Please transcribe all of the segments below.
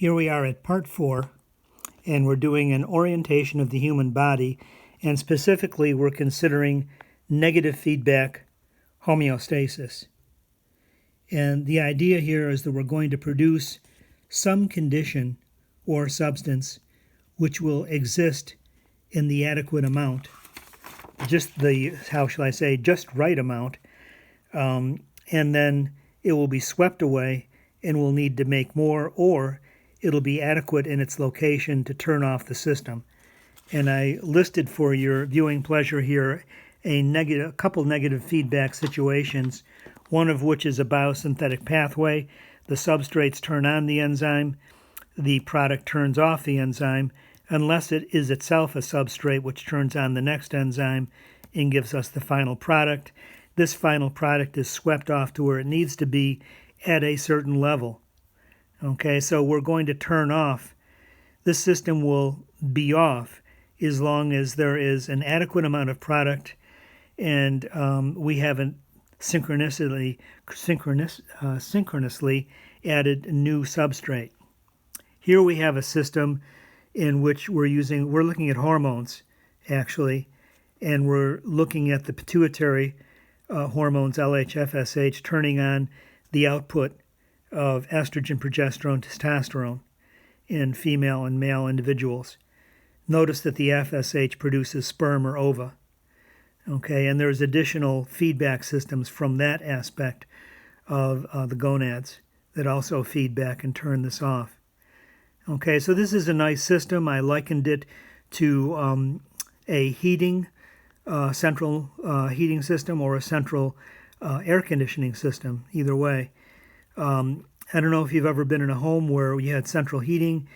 Here we are at part 4, and we're doing an orientation of the human body, and specifically we're considering negative feedback homeostasis. And the idea here is that we're going to produce some condition or substance which will exist in the adequate amount, just the, just right amount, and then it will be swept away and we'll need to make more, or it'll be adequate in its location to turn off the system. And I listed for your viewing pleasure here a couple negative feedback situations, one of which is a biosynthetic pathway. The substrates turn on the enzyme, the product turns off the enzyme, unless it is itself a substrate which turns on the next enzyme and gives us the final product. This final product is swept off to where it needs to be at a certain level. Okay, so we're going to turn off. This system will be off as long as there is an adequate amount of product and we haven't synchronously added new substrate. Here we have a system in which we're looking at hormones, actually, and we're looking at the pituitary hormones, LH, FSH, turning on the output of estrogen, progesterone, testosterone in female and male individuals. Notice that the FSH produces sperm or ova. Okay, and there's additional feedback systems from that aspect of the gonads that also feed back and turn this off. Okay, so this is a nice system. I likened it to a central heating system or a central air conditioning system, either way. I don't know if you've ever been in a home where you had central heating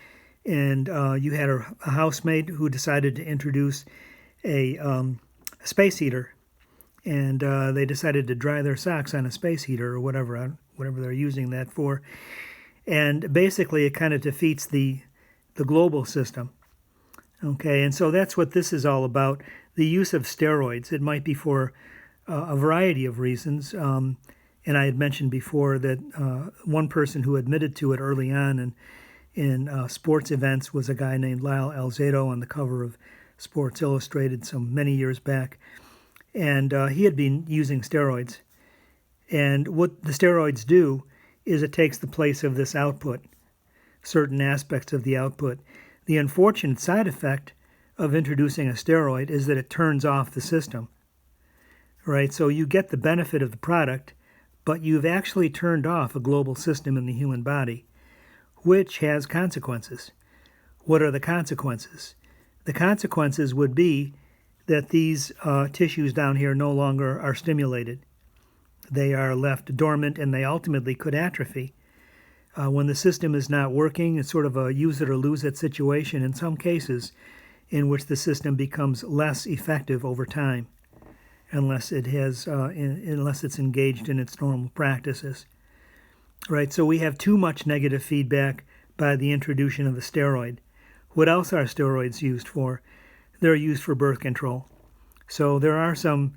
and you had a housemate who decided to introduce a space heater, and they decided to dry their socks on a space heater or whatever they're using that for. And basically it kind of defeats the global system. Okay, and so that's what this is all about, the use of steroids. It might be for a variety of reasons. And I had mentioned before that one person who admitted to it early on in sports events was a guy named Lyle Alzado on the cover of Sports Illustrated some many years back. And he had been using steroids. And what the steroids do is it takes the place of this output, certain aspects of the output. The unfortunate side effect of introducing a steroid is that it turns off the system, right? So you get the benefit of the product, but you've actually turned off a global system in the human body, which has consequences. What are the consequences? The consequences would be that these tissues down here no longer are stimulated. They are left dormant and they ultimately could atrophy. When the system is not working, it's sort of a use it or lose it situation in some cases in which the system becomes less effective over time, unless it's engaged in its normal practices. Right, so we have too much negative feedback by the introduction of a steroid. What else are steroids used for? They're used for birth control. So there are some,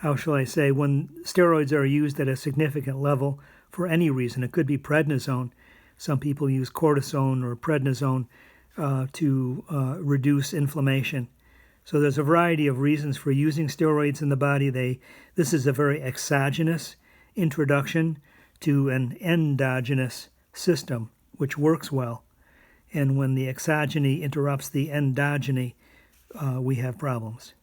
when steroids are used at a significant level for any reason, it could be prednisone. Some people use cortisone or prednisone to reduce inflammation. So there's a variety of reasons for using steroids in the body. This is a very exogenous introduction to an endogenous system, which works well. And when the exogeny interrupts the endogeny, we have problems.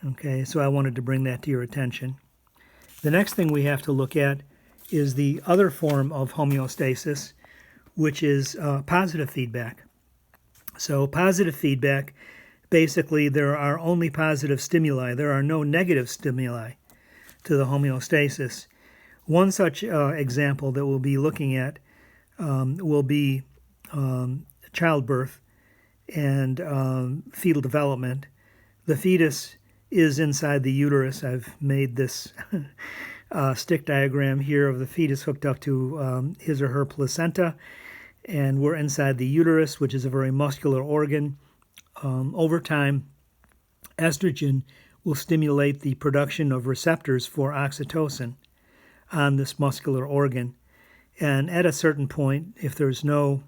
Okay, so I wanted to bring that to your attention. The next thing we have to look at is the other form of homeostasis, which is positive feedback. So positive feedback, basically there are only positive stimuli. There are no negative stimuli to the homeostasis. One such example that we'll be looking at will be childbirth and fetal development. The fetus is inside the uterus. I've made this stick diagram here of the fetus hooked up to his or her placenta, and we're inside the uterus, which is a very muscular organ. Over time, estrogen will stimulate the production of receptors for oxytocin on this muscular organ. And at a certain point, if there's no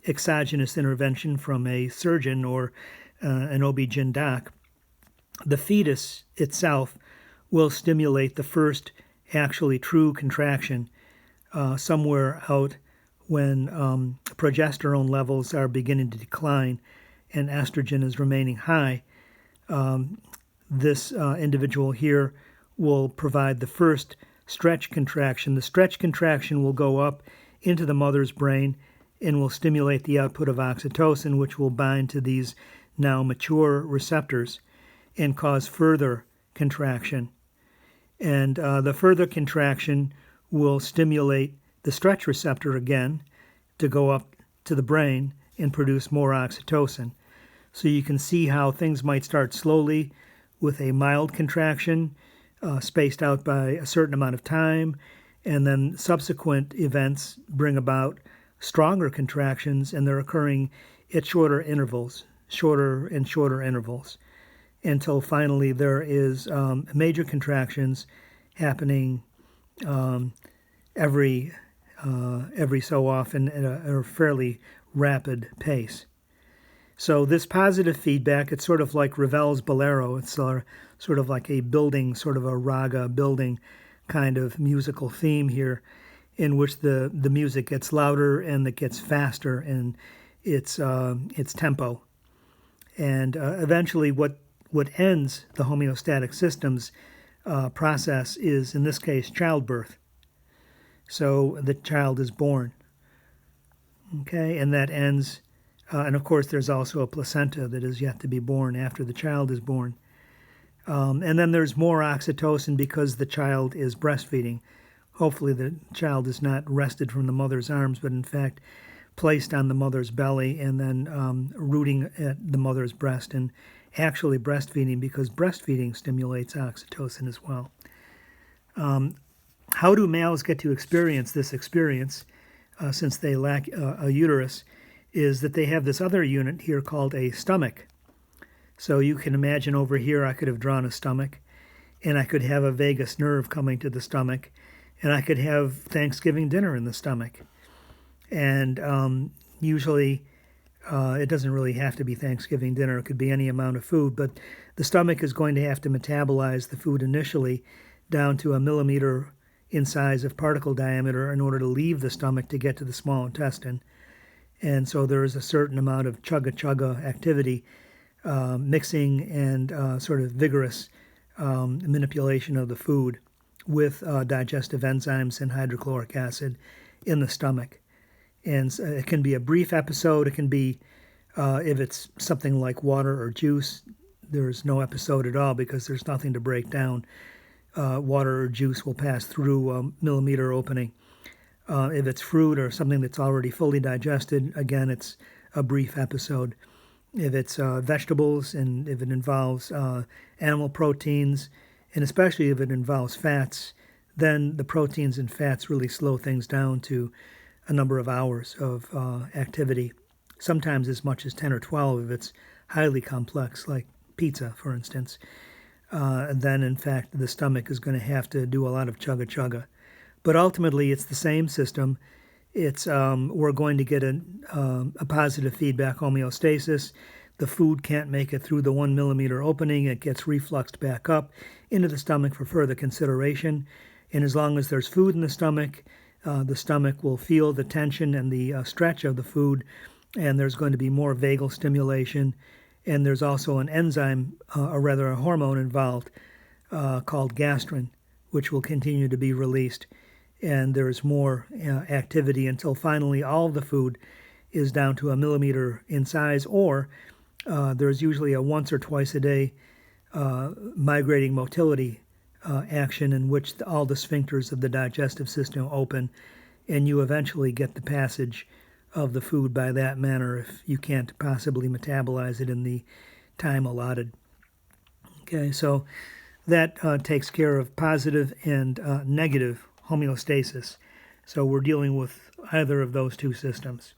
exogenous intervention from a surgeon or an OB-GYN doc, the fetus itself will stimulate the first actually true contraction somewhere out when progesterone levels are beginning to decline and estrogen is remaining high. This individual here will provide the first stretch contraction. The stretch contraction will go up into the mother's brain and will stimulate the output of oxytocin, which will bind to these now mature receptors and cause further contraction. And the further contraction will stimulate the stretch receptor again to go up to the brain and produce more oxytocin. So you can see how things might start slowly with a mild contraction spaced out by a certain amount of time, and then subsequent events bring about stronger contractions, and they're occurring at shorter intervals, shorter and shorter intervals, until finally there is major contractions happening every so often at a fairly rapid pace. So this positive feedback, it's sort of like Ravel's Bolero. It's sort of like a building, sort of a raga building kind of musical theme here, in which the music gets louder and it gets faster in its tempo. And eventually what ends the homeostatic system's process is, in this case, childbirth. So the child is born. Okay, and that ends, and of course there's also a placenta that is yet to be born after the child is born. And then there's more oxytocin because the child is breastfeeding. Hopefully the child is not wrested from the mother's arms, but in fact placed on the mother's belly and then rooting at the mother's breast and actually breastfeeding, because breastfeeding stimulates oxytocin as well. How do males get to experience this experience since they lack a uterus is that they have this other unit here called a stomach. So you can imagine over here I could have drawn a stomach, and I could have a vagus nerve coming to the stomach, and I could have Thanksgiving dinner in the stomach. And usually it doesn't really have to be Thanksgiving dinner. It could be any amount of food, but the stomach is going to have to metabolize the food initially down to a millimeter in size of particle diameter in order to leave the stomach to get to the small intestine. And so there is a certain amount of chugga-chugga activity, mixing and sort of vigorous manipulation of the food with digestive enzymes and hydrochloric acid in the stomach. And it can be a brief episode. It can be, if it's something like water or juice, there's no episode at all because there's nothing to break down. Water or juice will pass through a millimeter opening. If it's fruit or something that's already fully digested, again, it's a brief episode. If it's vegetables and if it involves animal proteins, and especially if it involves fats, then the proteins and fats really slow things down to a number of hours of activity, sometimes as much as 10 or 12 if it's highly complex, like pizza, for instance. Then, in fact, the stomach is going to have to do a lot of chugga-chugga. But ultimately, it's the same system. It's we're going to get a positive feedback homeostasis. The food can't make it through the 1 millimeter opening. It gets refluxed back up into the stomach for further consideration. And as long as there's food in the stomach will feel the tension and the stretch of the food, and there's going to be more vagal stimulation. And there's also an enzyme, or rather a hormone involved called gastrin, which will continue to be released. And there's more activity until finally all of the food is down to a millimeter in size, or there's usually a once or twice a day migrating motility action in which all the sphincters of the digestive system open, and you eventually get the passage of the food by that manner if you can't possibly metabolize it in the time allotted. Okay, so that takes care of positive and negative homeostasis. So we're dealing with either of those two systems.